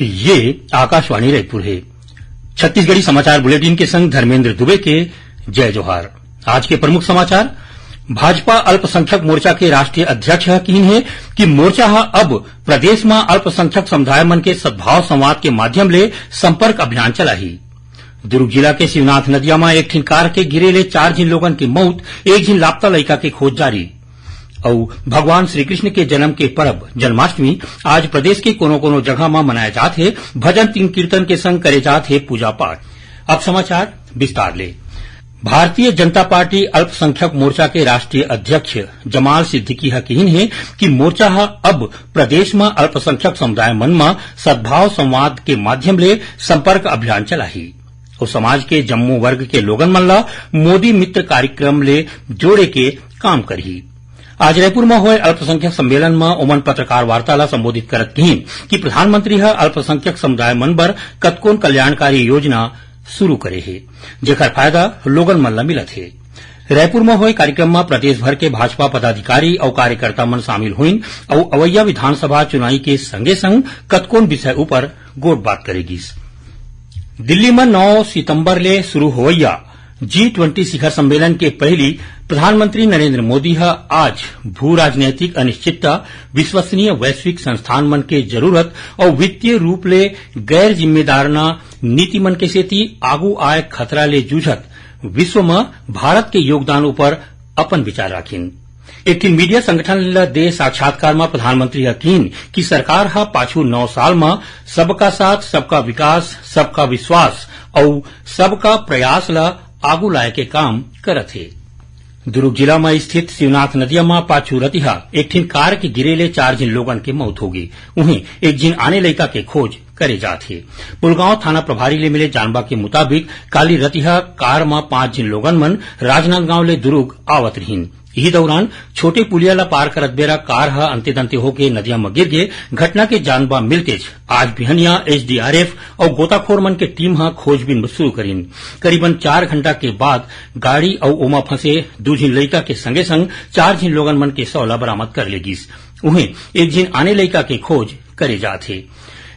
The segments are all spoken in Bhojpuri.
ये आकाशवाणी रायपुर है। छत्तीसगढ़ी समाचार बुलेटिन के संग धर्मेंद्र दुबे के जय जोहार। आज के प्रमुख समाचार। भाजपा अल्पसंख्यक मोर्चा के राष्ट्रीय अध्यक्ष कहन है कि मोर्चा अब प्रदेश में अल्पसंख्यक समुदाय मन के सद्भाव संवाद के माध्यम ले संपर्क अभियान चलाही। दुर्ग जिला के शिवनाथ नदिया में एक ठिन कार के गिरे ले 4 झिन लोगन की मौत, 1 झिन लापता लइका के खोज जारी। और भगवान श्रीकृष्ण के जन्म के पर्व जन्माष्टमी आज प्रदेश के कोनो कोनो जगह में मनाया जात है। भजन तीन कीर्तन के संग करे जात है पूजा पाठ। अब समाचार विस्तार ले। भारतीय जनता पार्टी अल्पसंख्यक मोर्चा के राष्ट्रीय अध्यक्ष जमाल सिद्दीकी कहन है कि मोर्चा अब प्रदेश में अल्पसंख्यक समुदाय मन में सद्भाव संवाद के माध्यम ले संपर्क अभियान चलाही और समाज के जम्मू वर्ग के लोगन मन ला मोदी मित्र कार्यक्रम ले जोड़े के काम करही। आज रायपुर में हुए अल्पसंख्यक सम्मेलन में ओमन पत्रकार वार्ता ला संबोधित करत कहिन कि प्रधानमंत्री अल्पसंख्यक समुदाय मन बर कतकोन कल्याणकारी योजना शुरू करे है, जेकर फायदा लोगन मन ला मिलत है। रायपुर में हुए कार्यक्रम में प्रदेश भर के भाजपा पदाधिकारी और कार्यकर्ता मन शामिल हुईन और अवैया विधानसभा चुनाव के संगे संग कतकोन विषय ऊपर गोट-बात करेगिस। दिल्ली में 9 सितंबर ले शुरू होवैया G20 शिखर सम्मेलन के पहली प्रधानमंत्री नरेंद्र मोदी आज भू राजनैतिक अनिश्चितता, विश्वसनीय वैश्विक संस्थान मन के जरूरत और वित्तीय रूप ले गैर जिम्मेदारना नीति मन के सेती आगू आए खतरा ले जूझत विश्व में भारत के योगदान ऊपर अपन विचार राखिन। एक मीडिया संगठन ला दे साक्षात्कार में प्रधानमंत्री कहन कि सरकार पाछू 9 साल में सबका साथ, सबका विकास, सबका विश्वास और सबका प्रयास ला आगू लाए के काम करत है। दुर्ग जिला में स्थित शिवनाथ नदिया में पाछू रतिहा एक ठिन कार के गिरे ले 4 झिन लोगन के मौत होगी। वहीं 1 झिन आने लइका के खोज करे जात है। पुलगांव थाना प्रभारी ले मिले जानबा के मुताबिक काली रतिहा कार में 5 झिन लोगन मन राजनांदगांव ले दुर्ग आवत रहीन। यही दौरान छोटे पुलिया ला पार करत बेरा कार अंते दंते होके नदिया में गिर गए। घटना के जानबा मिलते आज बिहनिया एसडीआरएफ और गोताखोर मन के टीम खोजबीन शुरू करीन। करीबन 4 घंटा के बाद गाड़ी और ओमा फंसे 2 झिन लइका के संगे संग 4 झिन लोगन मन के शव ला बरामद कर लेगिस। उन्हें 1 झिन आने लइका के खोज करे जात है।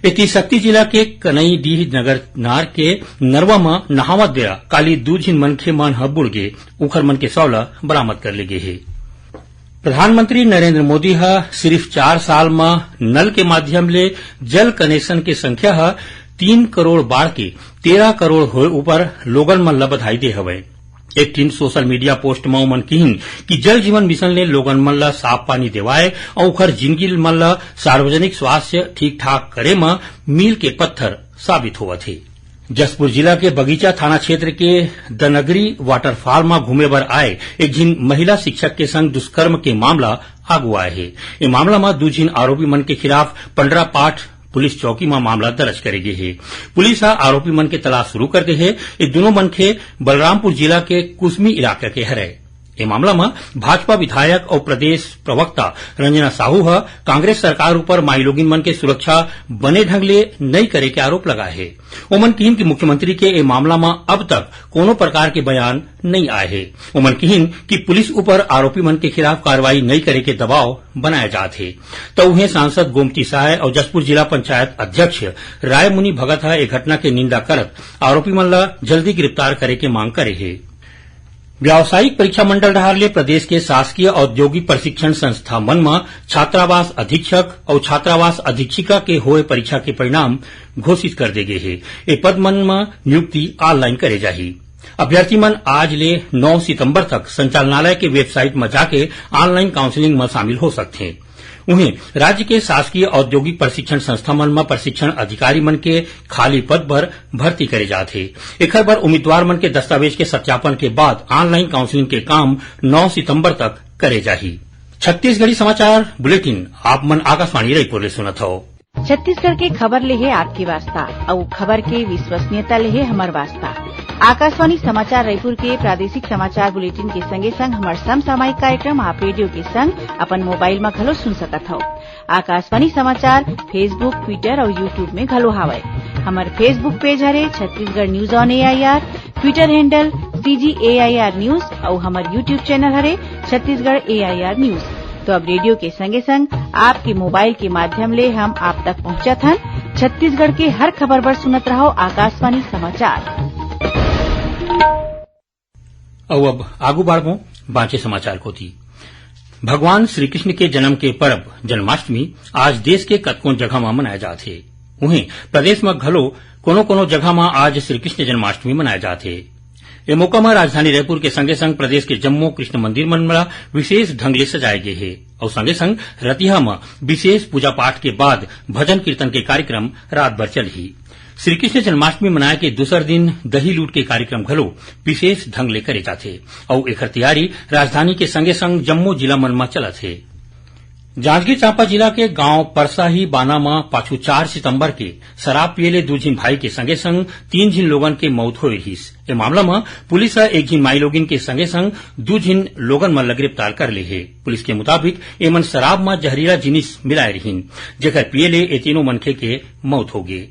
इति शक्ति जिला के कनईडीह नगर नार के नरवा में नहावत बेरा काली 2 झिन मनखे मन बुड़ गए। उखर मन के शव ला बरामद कर ले गए है। प्रधानमंत्री नरेंद्र मोदी सिर्फ 4 साल में नल के माध्यम ले जल कनेक्शन के संख्या 3 करोड़ बाढ़ के 13 करोड़ होए ऊपर लोगन मन ला बधाई दे हवे। एक टीन सोशल मीडिया पोस्ट में मन कहन कि जल जीवन मिशन ले लोगन मन ला साफ पानी देवाए और उखर जिंदगी मन ला सार्वजनिक स्वास्थ्य ठीक ठाक करे में मील के पत्थर साबित होवत है। जसपुर जिला के बगीचा थाना क्षेत्र के दनगरी वाटरफॉल में घूमे बर आए 1 झिन महिला शिक्षक के संग दुष्कर्म के मामला आगू आए है। ये मामला में 2 झिन आरोपी मन के खिलाफ पंडरा पाठ पुलिस चौकी में मामला दर्ज करेगी है। पुलिस आरोपी मन के तलाश शुरू कर दे है। ये दोनों मनखे बलरामपुर जिला के कुसमी इलाके के हरे। ये मामला में भाजपा विधायक और प्रदेश प्रवक्ता रंजना साहू कांग्रेस सरकार ऊपर माईलोगिन मन के सुरक्षा बने ढंग ले नहीं करे के आरोप लगाए है। ओमन कहन कि मुख्यमंत्री के ए मामला में अब तक कोनो प्रकार के बयान नहीं आए है। ओमन कहन कि पुलिस ऊपर आरोपी मन के खिलाफ कार्रवाई नहीं करे के दबाव बनाया जात है। तो उन्हें सांसद गोमती साय और जसपुर जिला पंचायत अध्यक्ष रायमुनि भगत एक घटना के निंदा करत आरोपी मन ला जल्दी गिरफ्तार करे के मांग करे है। व्यावसायिक परीक्षा मंडल डहार ले प्रदेश के शासकीय औद्योगिक प्रशिक्षण संस्था मन में छात्रावास अधीक्षक और छात्रावास अधीक्षिका के होए परीक्षा के परिणाम घोषित कर दे गए है। ये पद मन में नियुक्ति ऑनलाइन करे जाही। अभ्यर्थी मन आज ले 9 सितंबर तक संचालनालय के वेबसाइट में जाके ऑनलाइन काउंसलिंग में शामिल हो सकते हैं। उन्हें राज्य के शासकीय औद्योगिक प्रशिक्षण संस्था मन में प्रशिक्षण अधिकारी मन के खाली पद पर भर्ती करे जाते हैं। एकर बर उम्मीदवार मन के दस्तावेज के सत्यापन के बाद ऑनलाइन काउंसलिंग के काम 9 सितंबर तक करे जाही। छत्तीसगढ़ी समाचार बुलेटिन आप मन आकाशवाणी रायपुर ले सुनत हो। छत्तीसगढ़ के खबर ले है आपकी वास्ता और खबर के विश्वसनीयता ले है हमार वास्ता। आकाशवाणी समाचार रायपुर के प्रादेशिक समाचार बुलेटिन के संगे संग हमार समसामयिक कार्यक्रम आप रेडियो के संग अपन मोबाइल में घलो सुन सकत हो। आकाशवाणी समाचार फेसबुक, ट्विटर और यूट्यूब में घलो हावय। हमार फेसबुक पेज हरे Chhattisgarh news on AIR, Twitter handle CGAIR news और हमार यूट्यूब चैनल हरे छत्तीसगढ़ AIR न्यूज। तो अब रेडियो के संगे संग आपके मोबाइल के माध्यम ले हम आप तक पहुंचत हन। छत्तीसगढ़ के हर खबर पर सुनत रहो आकाशवाणी समाचार। अब आगू बढ़ो बाँचे समाचार को थी। भगवान श्री कृष्ण के जन्म के पर्व जन्माष्टमी आज देश के कतकोन जगह में मनाए जाते। वहीं प्रदेश में घलो कोनो जगह में आज श्री कृष्ण जन्माष्टमी मनाए जाते। ये मौका में राजधानी रायपुर के संगे संग प्रदेश के जम्मू कृष्ण मंदिर मन विशेष ढंग ले सजाए गए है और संगे संग रतिहा में विशेष पूजा पाठ के बाद भजन कीर्तन के कार्यक्रम रात भर चलही। श्री कृष्ण जन्माष्टमी मनाए के दूसर दिन दही लूट के कार्यक्रम घलो विशेष ढंग ले करे जाथे और एकर तैयारी राजधानी के संगे संग जम्मू जिला मन में चलत है। जांजगीर चांपा जिला के गांव परसाही बाना में पाछू 4 सितंबर के शराब पियले 2 झिन भाई के संगे संग 3 झिन लोगन के मौत होए रहीस। ए मामला में पुलिस 1 झिन माई लोगिन के संगे संग 2 झिन लोगन मन गिरफ्तार कर ले है। पुलिस के मुताबिक एमन शराब में जहरीला जिनिस मिलाए रहीन जेकर पियले ए तीनों मनखे के मौत हो गए।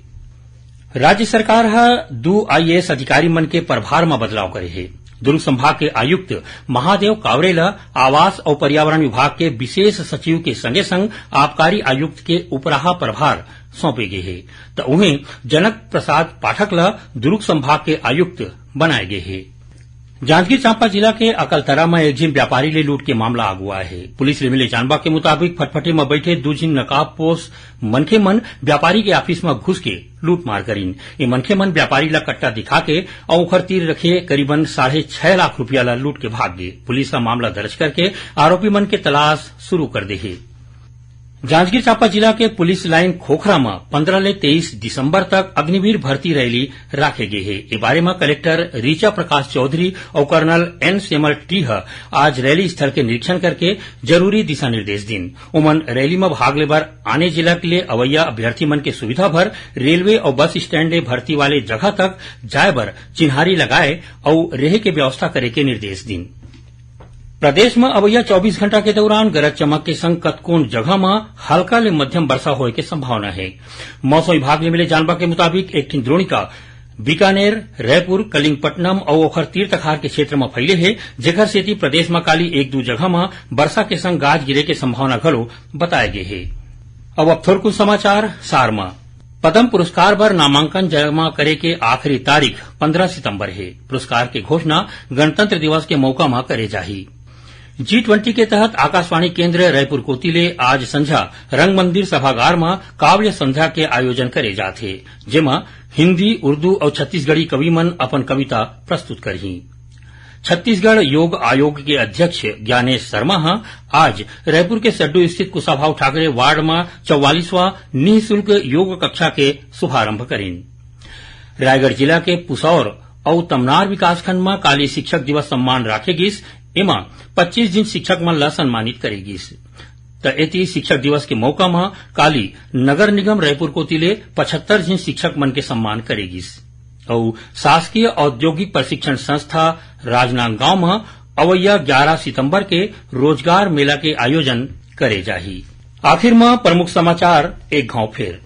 राज्य सरकार 2 IAS अधिकारी मन के प्रभार में बदलाव करे है। दुर्ग संभाग के आयुक्त महादेव कावरेला आवास और पर्यावरण विभाग के विशेष सचिव के संगे संग आबकारी आयुक्त के उपराहा प्रभार सौंपे गए है तो उन्हें जनक प्रसाद पाठक ला दुर्ग संभाग के आयुक्त बनाए गए है। जांजगीर चांपा जिला के अकलतरा में 1 झिन व्यापारी ले लूट के मामला आगुआ है। पुलिस ले मिले जानबा के मुताबिक फटफटे में बैठे 2 झिन नकाबपोश मनखे मन व्यापारी के ऑफिस में घुस के लूट मार करीन। ये मनखे मन व्यापारी ला कट्टा दिखा के और उखर तीर रखे करीबन 6.5 लाख रुपया ला लूट के भाग गए। पुलिस का मामला दर्ज करके आरोपी मन के तलाश शुरू कर दे है। जांजगीर चांपा जिला के पुलिस लाइन खोखरा में 15 ले 23 दिसंबर तक अग्निवीर भर्ती रैली राखे गए है। इस बारे में कलेक्टर रीचा प्रकाश चौधरी और कर्नल एन सेमल टी आज रैली स्थल के निरीक्षण करके जरूरी दिशा निर्देश दिन। उमन रैली में भाग लेबर आने जिला के लिए अवैया अभ्यर्थी मन के सुविधा भर रेलवे और बस स्टैंड ले भर्ती वाले जगह तक जाए बर चिन्हारी लगाए और रेहे के व्यवस्था करे के निर्देश दिन। प्रदेश में अवैया 24 घंटा के दौरान गरज चमक के संग कतकोन जगह में हल्का ले मध्यम वर्षा होए के संभावना है। मौसम विभाग ने मिले जानबा के मुताबिक एक द्रोणिका बीकानेर, रायपुर, कलिंगपट्टनम और ओखर तीर तखार के क्षेत्र में फैले है जेकर सेती प्रदेश में काली 1-2 जगह में वर्षा के संग गाज गिरे के संभावना घलो बताए गए है। अब थोड़ कुछ समाचार सार में। पद्म पुरस्कार पर नामांकन जमा करे के आखिरी तारीख 15 सितंबर है। पुरस्कार की घोषणा गणतंत्र दिवस के मौका में करे जाही। G20 के तहत आकाशवाणी केंद्र रायपुर कोतिले आज संझा रंग मंदिर सभागार में काव्य संध्या के आयोजन करे जाथे जेमा हिंदी, उर्दू और छत्तीसगढ़ी कवि मन अपन कविता प्रस्तुत करही। छत्तीसगढ़ योग आयोग के अध्यक्ष ज्ञानेश शर्मा आज रायपुर के सड्डू स्थित कुशाभाऊ ठाकरे वार्ड में 44वां निःशुल्क योग कक्षा के शुभारंभ करेन। रायगढ़ जिला के पुसौर और तमनार विकासखंड में काली शिक्षक दिवस सम्मान राखे गिस। एमा 25 जिन शिक्षक मन ला सम्मानित करेगिस। एती शिक्षक दिवस के मौका में काली नगर निगम रायपुर कोतिले 75 जिन शिक्षक मन के सम्मान करेगिस और शासकीय औद्योगिक प्रशिक्षण संस्था राजनांदगांव में अवैया 11 सितंबर के रोजगार मेला के आयोजन करे जाही। आखिर में प्रमुख समाचार एक घाव फेर।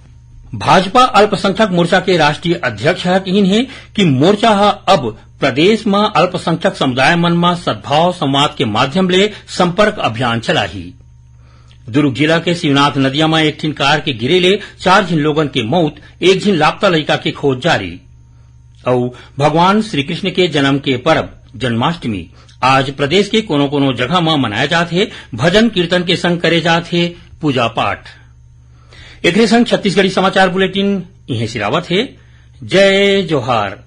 भाजपा अल्पसंख्यक मोर्चा के राष्ट्रीय अध्यक्ष कहन है कि मोर्चा अब प्रदेश में अल्पसंख्यक समुदाय मन में सद्भाव संवाद के माध्यम ले संपर्क अभियान चलाही। दुर्ग जिला के शिवनाथ नदिया में 1 झिन कार के गिरे ले 4 झिन लोगन के मौत, 1 झिन लापता लड़का की खोज जारी। और भगवान श्री कृष्ण के जन्म के पर्व जन्माष्टमी आज प्रदेश के कोनो जगह में मनाया जाथे। भजन कीर्तन के संग करे जाथे पूजा पाठ। एक संग छत्तीसगढ़ी समाचार बुलेटिन इहे सिरावत है। जय जोहार।